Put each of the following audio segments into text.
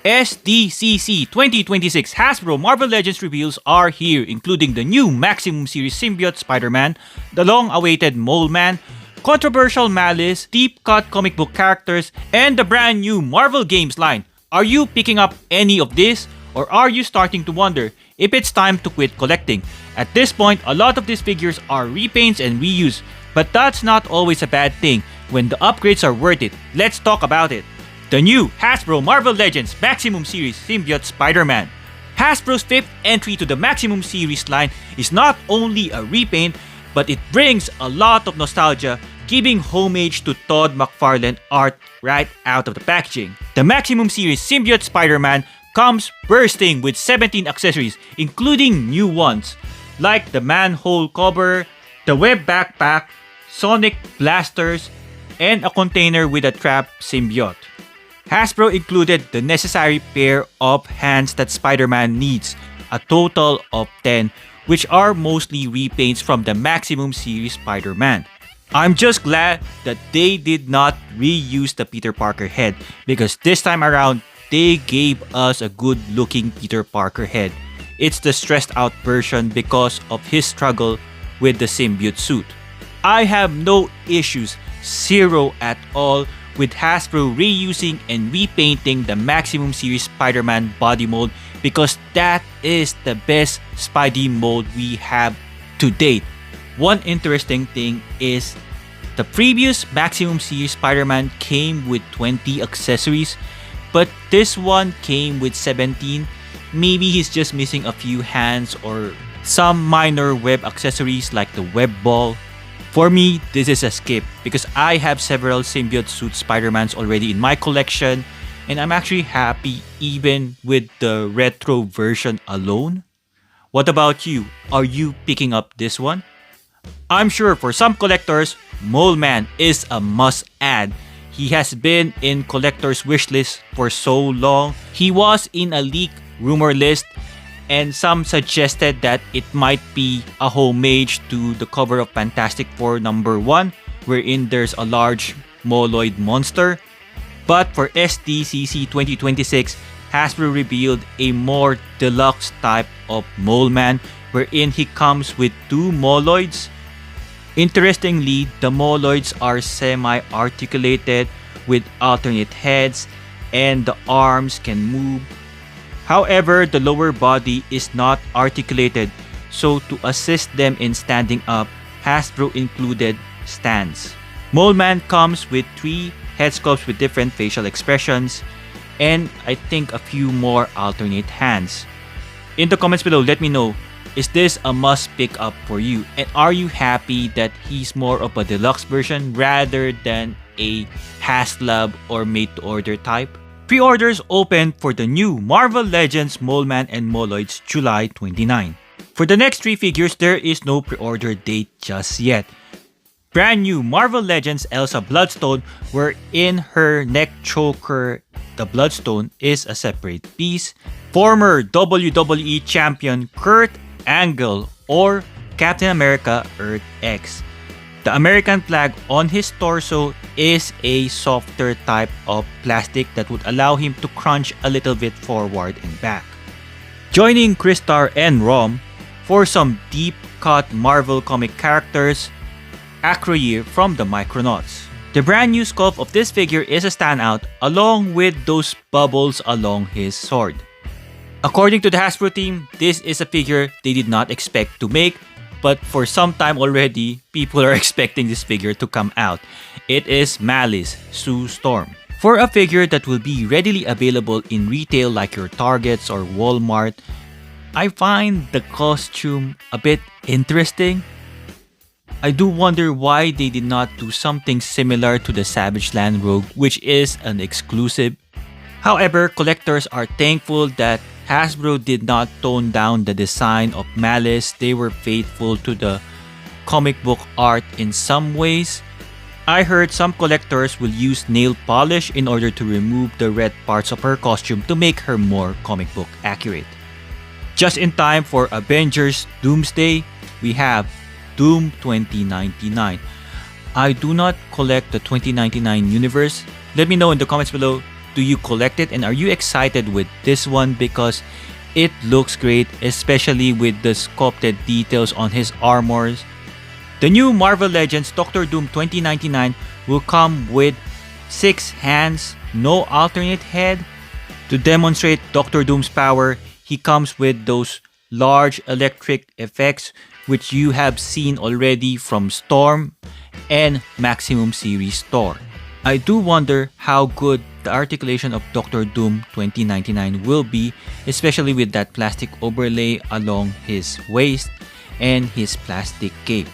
SDCC 2026 Hasbro Marvel Legends reveals are here, including the new Maximum Series Symbiote Spider-Man, the long-awaited Mole Man, controversial Malice, deep-cut comic book characters, and the brand new Marvel Games line. Are you picking up any of this? Or are you starting to wonder if it's time to quit collecting? At this point, a lot of these figures are repaints and reuse, but that's not always a bad thing when the upgrades are worth it. Let's talk about it. The new Hasbro Marvel Legends Maximum Series Symbiote Spider-Man. Hasbro's fifth entry to the Maximum Series line is not only a repaint, but it brings a lot of nostalgia, giving homage to Todd McFarlane art right out of the packaging. The Maximum Series Symbiote Spider-Man comes bursting with 17 accessories, including new ones like the manhole cover, the web backpack, sonic blasters, and a container with a trap symbiote. Hasbro included the necessary pair of hands that Spider-Man needs, a total of 10, which are mostly repaints from the Maximum Series Spider-Man. I'm just glad that they did not reuse the Peter Parker head, because this time around, they gave us a good-looking Peter Parker head. It's the stressed-out version because of his struggle with the symbiote suit. I have no issues, zero at all, with Hasbro reusing and repainting the Maximum Series Spider-Man body mold, because that is the best Spidey mold we have to date. One interesting thing is the previous Maximum Series Spider-Man came with 20 accessories, but this one came with 17. Maybe he's just missing a few hands or some minor web accessories like the web ball. For me, this is a skip because I have several symbiote suit Spider-Mans already in my collection, and I'm actually happy even with the retro version alone. What about you? Are you picking up this one? I'm sure for some collectors, Mole Man is a must-add. He has been in collectors' wishlist for so long. He was in a leak rumor list, and some suggested that it might be a homage to the cover of Fantastic Four #1, wherein there's a large Moloid monster. But for SDCC 2026, Hasbro revealed a more deluxe type of Mole Man, wherein he comes with 2 Moloids. Interestingly, the Moloids are semi-articulated with alternate heads, and the arms can move. However, the lower body is not articulated, so to assist them in standing up, Hasbro included stands. Mole Man comes with 3 head sculpts with different facial expressions, and I think a few more alternate hands. In the comments below, let me know, is this a must pick up for you? And are you happy that he's more of a deluxe version rather than a HasLab or made-to-order type? Pre-orders open for the new Marvel Legends Mole Man and Moloids July 29. For the next 3 figures, there is no pre-order date just yet. Brand new Marvel Legends Elsa Bloodstone, wherein her neck choker, the Bloodstone, is a separate piece. Former WWE Champion Kurt Angle, or Captain America Earth X. The American flag on his torso is a softer type of plastic that would allow him to crunch a little bit forward and back. Joining Crystar and Rom for some deep-cut Marvel comic characters, Acroyear from the Micronauts. The brand new sculpt of this figure is a standout, along with those bubbles along his sword. According to the Hasbro team, this is a figure they did not expect to make, but for some time already, people are expecting this figure to come out. It is Malice, Sue Storm. For a figure that will be readily available in retail like your Targets or Walmart, I find the costume a bit interesting. I do wonder why they did not do something similar to the Savage Land Rogue, which is an exclusive. However, collectors are thankful that Hasbro did not tone down the design of Malice. They were faithful to the comic book art in some ways. I heard some collectors will use nail polish in order to remove the red parts of her costume to make her more comic book accurate. Just in time for Avengers Doomsday, we have Doom 2099. I do not collect the 2099 universe. Let me know in the comments below, Do you collect it, and are you excited with this one because it looks great, especially with the sculpted details on his armors? The new Marvel Legends Doctor Doom 2099 will come with 6 hands, no alternate head. To demonstrate Doctor Doom's power, he comes with those large electric effects which you have seen already from Storm and Maximum Series Thor. I do wonder how good the articulation of Doctor Doom 2099 will be, especially with that plastic overlay along his waist and his plastic cape.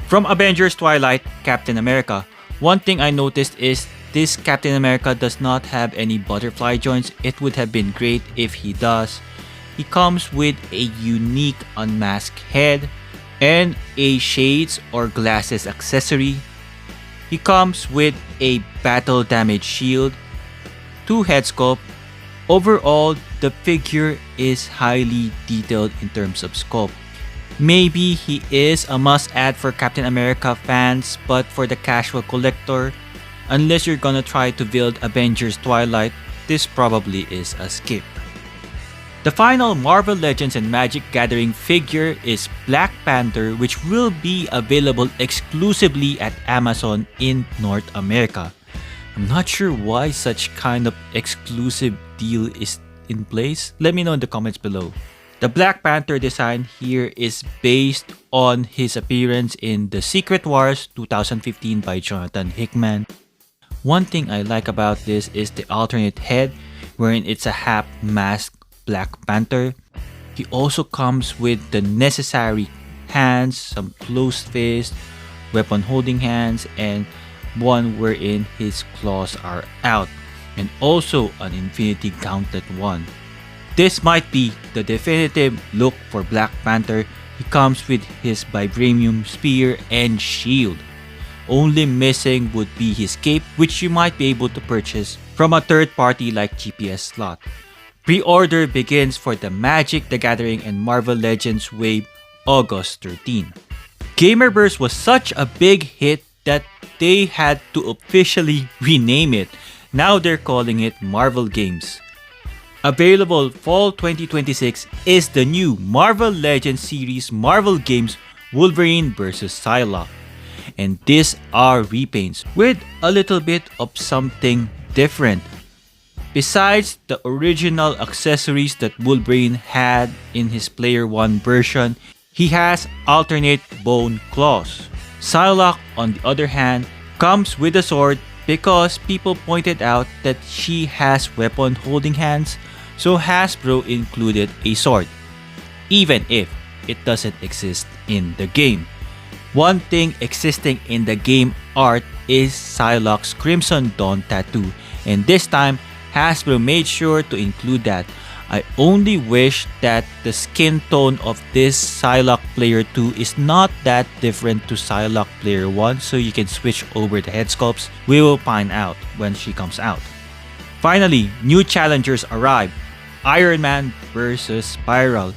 From Avengers Twilight, Captain America, one thing I noticed is this Captain America does not have any butterfly joints. It would have been great if he does. He comes with a unique unmasked head and a shades or glasses accessory. He comes with a battle damage shield, 2 head sculpt. Overall, the figure is highly detailed in terms of sculpt. Maybe he is a must-add for Captain America fans, but for the casual collector, unless you're gonna try to build Avengers Twilight, this probably is a skip. The final Marvel Legends and Magic Gathering figure is Black Panther, which will be available exclusively at Amazon in North America. I'm not sure why such kind of exclusive deal is in place. Let me know in the comments below. The Black Panther design here is based on his appearance in The Secret Wars 2015 by Jonathan Hickman. One thing I like about this is the alternate head, wherein it's a half masked Black Panther. He also comes with the necessary hands, some closed fists, weapon holding hands, and one wherein his claws are out, and also an Infinity Gauntlet one. This might be the definitive look for Black Panther. He comes with his vibranium spear and shield. Only missing would be his cape, which you might be able to purchase from a third party like GPS Slot. Pre-order begins for the Magic the Gathering and Marvel Legends Wave August 13. Gamerverse was such a big hit that they had to officially rename it. Now they're calling it Marvel Games. Available fall 2026 is the new Marvel Legends series Marvel Games Wolverine vs. Psylocke. And these are repaints with a little bit of something different. Besides the original accessories that Wolverine had in his Player 1 version, he has alternate bone claws. Psylocke, on the other hand, comes with a sword because people pointed out that she has weapon holding hands, so Hasbro included a sword, even if it doesn't exist in the game. One thing existing in the game art is Psylocke's Crimson Dawn tattoo, and this time Hasbro made sure to include that. I only wish that the skin tone of this Psylocke Player 2 is not that different to Psylocke Player 1, so you can switch over the head sculpts. We will find out when she comes out. Finally, new challengers arrive. Iron Man vs. Spiral.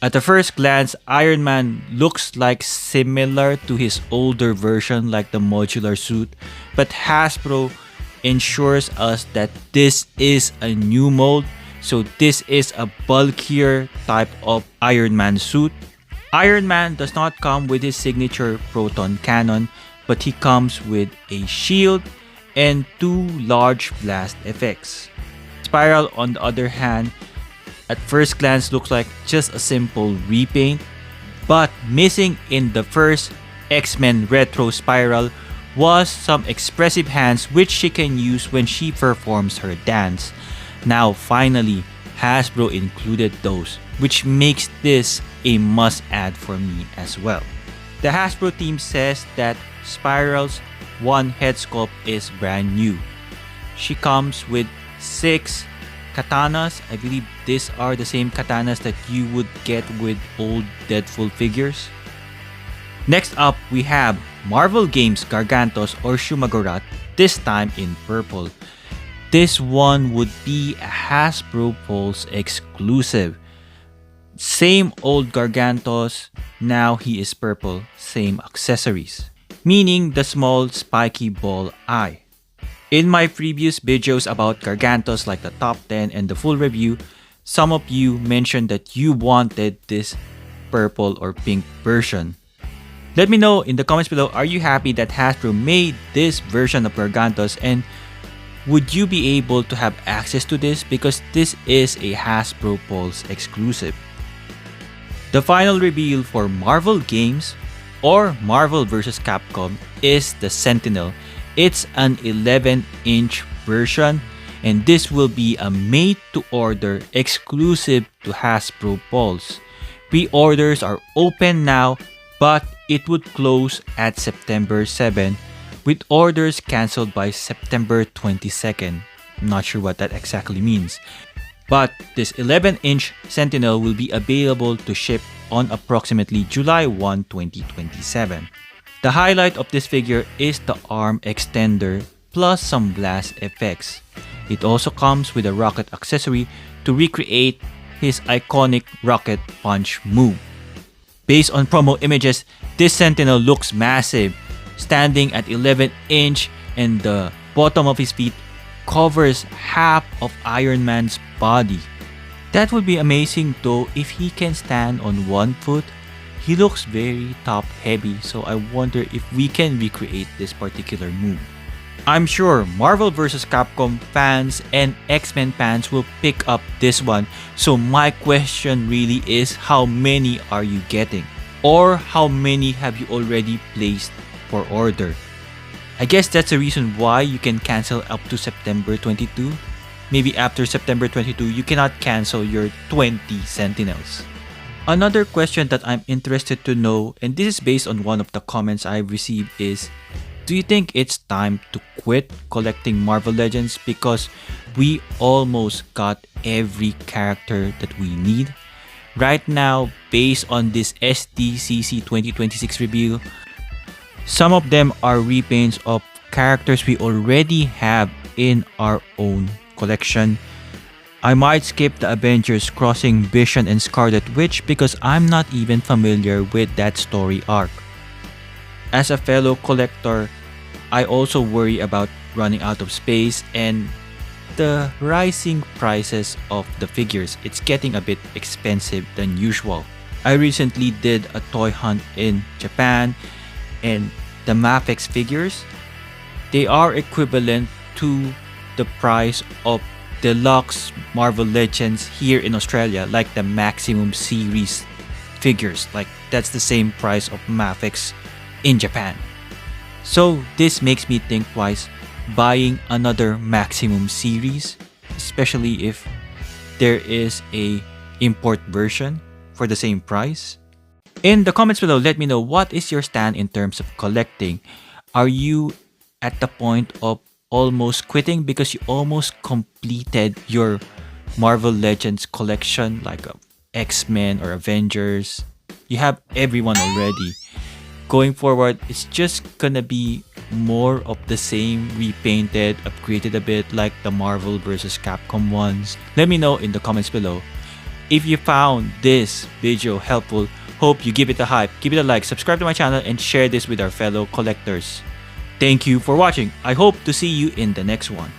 At the first glance, Iron Man looks like similar to his older version like the modular suit, but Hasbro ensures us that this is a new mold, so this is a bulkier type of Iron Man suit. Iron Man does not come with his signature proton cannon, but he comes with a shield and 2 large blast effects. Spiral, on the other hand, at first glance looks like just a simple repaint, but missing in the first X-Men Retro Spiral was some expressive hands which she can use when she performs her dance. Now finally, Hasbro included those, which makes this a must-add for me as well. The Hasbro team says that Spiral's one head sculpt is brand new. She comes with 6 katanas. I believe these are the same katanas that you would get with old Deadpool figures. Next up, we have Marvel Games Gargantos or Shuma-Gorath, this time in purple. This one would be a Hasbro Pulse exclusive. Same old Gargantos, now he is purple, same accessories, meaning the small spiky ball eye. In my previous videos about Gargantos, like the top 10 and the full review, some of you mentioned that you wanted this purple or pink version. Let me know in the comments below, are you happy that Hasbro made this version of Gargantos, and would you be able to have access to this because this is a Hasbro Pulse exclusive. The final reveal for Marvel games or Marvel vs. Capcom is the Sentinel. It's an 11-inch version, and this will be a made-to-order exclusive to Hasbro Pulse. Pre-orders are open now, but it would close at September 7, with orders cancelled by September 22nd. I'm not sure what that exactly means. But this 11-inch Sentinel will be available to ship on approximately July 1, 2027. The highlight of this figure is the arm extender plus some blast effects. It also comes with a rocket accessory to recreate his iconic rocket punch move. Based on promo images, this Sentinel looks massive, standing at 11-inch, and the bottom of his feet covers half of Iron Man's body. That would be amazing though if he can stand on one foot. He looks very top heavy, so I wonder if we can recreate this particular move. I'm sure Marvel vs. Capcom fans and X-Men fans will pick up this one, so my question really is, how many are you getting? Or how many have you already placed for order? I guess that's the reason why you can cancel up to September 22. Maybe after September 22, you cannot cancel your 20 Sentinels. Another question that I'm interested to know, and this is based on one of the comments I've received, is do you think it's time to quit collecting Marvel Legends because we almost got every character that we need? Right now, based on this SDCC 2026 review, some of them are repaints of characters we already have in our own collection. I might skip the Avengers crossing Vision and Scarlet Witch because I'm not even familiar with that story arc. As a fellow collector, I also worry about running out of space and the rising prices of the figures. It's getting a bit expensive than usual. I recently did a toy hunt in Japan, and the Mafex figures, they are equivalent to the price of deluxe Marvel Legends here in Australia, like the Maximum Series figures. Like that's the same price of Mafex in Japan. So this makes me think twice buying another Maximum Series, especially if there is a import version for the same price. In the comments below, let me know what is your stand in terms of collecting. Are you at the point of almost quitting because you almost completed your Marvel Legends collection, like X-Men or Avengers? You have everyone already. Going forward, it's just gonna be more of the same, repainted, upgraded a bit like the Marvel vs. Capcom ones. Let me know in the comments below. If you found this video helpful, hope you give it a hype, give it a like, subscribe to my channel, and share this with our fellow collectors. Thank you for watching. I hope to see you in the next one.